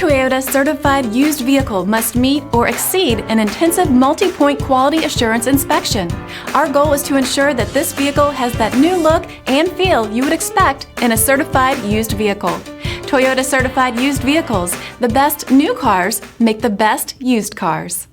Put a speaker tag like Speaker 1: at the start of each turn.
Speaker 1: Toyota certified used vehicle must meet or exceed an intensive multi-point quality assurance inspection. Our goal is to ensure that this vehicle has that new look and feel you would expect in a certified used vehicle. Toyota certified used vehicles, the best new cars make the best used cars.